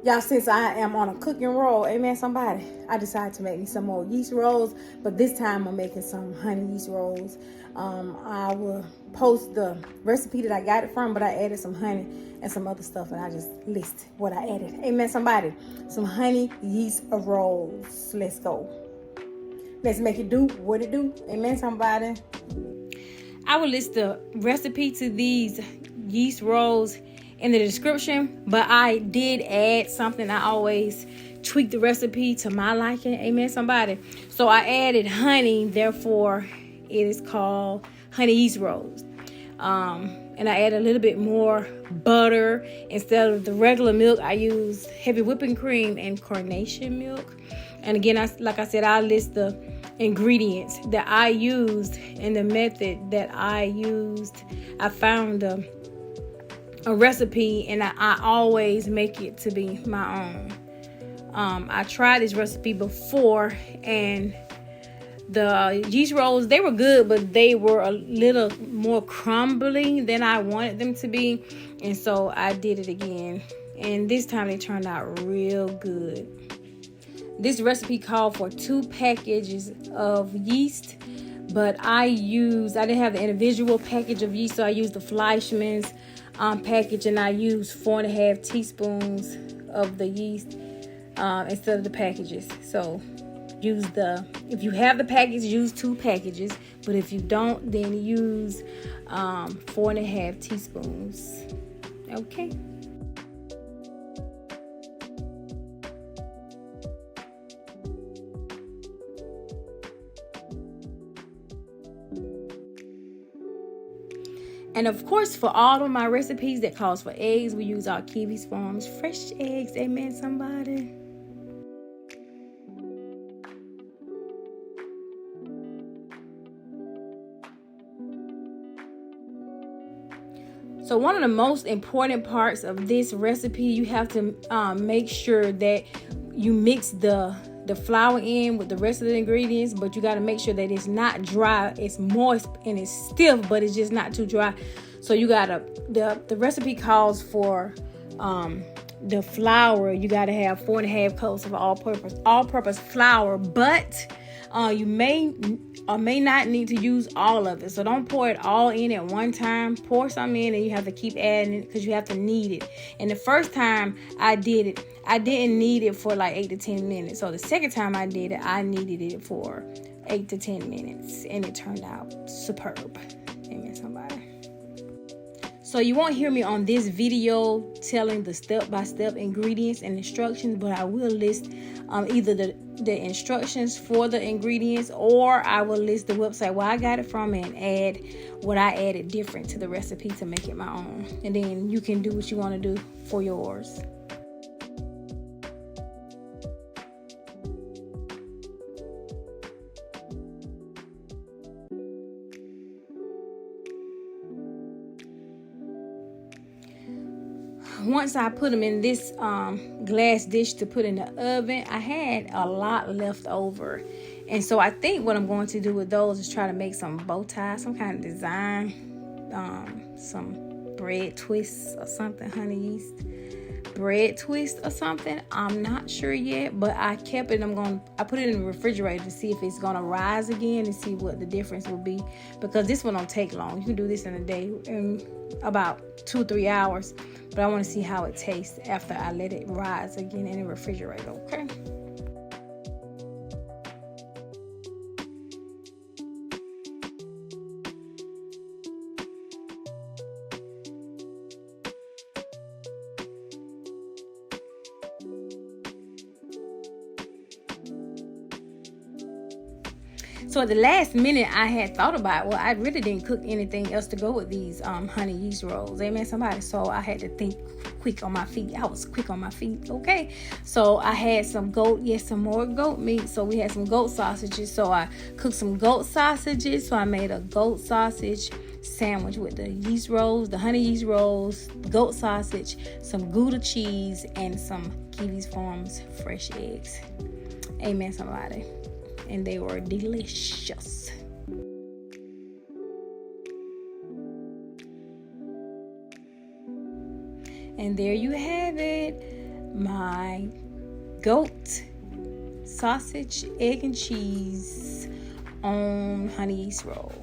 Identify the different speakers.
Speaker 1: Y'all, since I am on a cooking roll, amen, somebody, I decided to make me some more yeast rolls, but this time I'm making some honey yeast rolls. I will post the recipe that I got it from, but I added some honey and some other stuff, and I just list what I added. Amen, somebody. Some honey yeast rolls. Let's go. Let's make it do what it do. Amen, somebody. I will list the recipe to these yeast rolls in the description, but I did add something. I always tweak the recipe to my liking. Amen, somebody. So I added honey, therefore it is called honey yeast rolls. And I add a little bit more butter. Instead of the regular milk, I use heavy whipping cream and carnation milk. And again, like I said, I list the ingredients that I used and the method that I used. I found a recipe, and I always make it to be my own. I tried this recipe before, and the yeast rolls, they were good, but they were a little more crumbly than I wanted them to be. And so I did it again, and this time they turned out real good. This recipe called for 2 packages of yeast, but I didn't have the individual package of yeast, so I used the Fleischmann's package, and I used 4.5 teaspoons of the yeast instead of the packages. So if you have the package, use 2 packages, but if you don't, then use 4.5 teaspoons. Okay. And of course, for all of my recipes that calls for eggs, we use our Kiwi's Farms fresh eggs. Amen, somebody. So one of the most important parts of this recipe, you have to make sure that you mix the flour in with the rest of the ingredients, but you got to make sure that it's not dry. It's moist and it's stiff, but it's just not too dry. So you got to, the recipe calls for the flour. You got to have 4.5 cups of all-purpose flour, but you may or may not need to use all of it. So don't pour it all in at one time. Pour some in, and you have to keep adding it because you have to knead it. And the first time I did it, I didn't knead it for like 8 to 10 minutes. So the second time I did it, I kneaded it for 8 to 10 minutes, and it turned out superb. Amen, somebody. So you won't hear me on this video telling the step-by-step ingredients and instructions, but I will list either the instructions for the ingredients, or I will list the website where I got it from and add what I added different to the recipe to make it my own. And then you can do what you want to do for yours. Once I put them in this glass dish to put in the oven, I had a lot left over. And so I think what I'm going to do with those is try to make some bow ties, some kind of design, some bread twists or something, honey yeast bread twist or something. I'm not sure yet, but I kept it. I put it in the refrigerator to see if it's gonna rise again and see what the difference will be, because this one don't take long. You can do this in a day, in about 2 or 3 hours, but I want to see how it tastes after I let it rise again in the refrigerator. Okay. So at the last minute, I had thought about, well, I really didn't cook anything else to go with these honey yeast rolls. Amen, somebody. So I had to think quick on my feet. I was quick on my feet. Okay. So I had some more goat meat. So we had some goat sausages. So I cooked some goat sausages. So I made a goat sausage sandwich with the yeast rolls, the honey yeast rolls, goat sausage, some Gouda cheese, and some Kiwi's Farms fresh eggs. Amen, somebody. And they were delicious. And there you have it, my goat sausage, egg, and cheese on honey yeast rolls.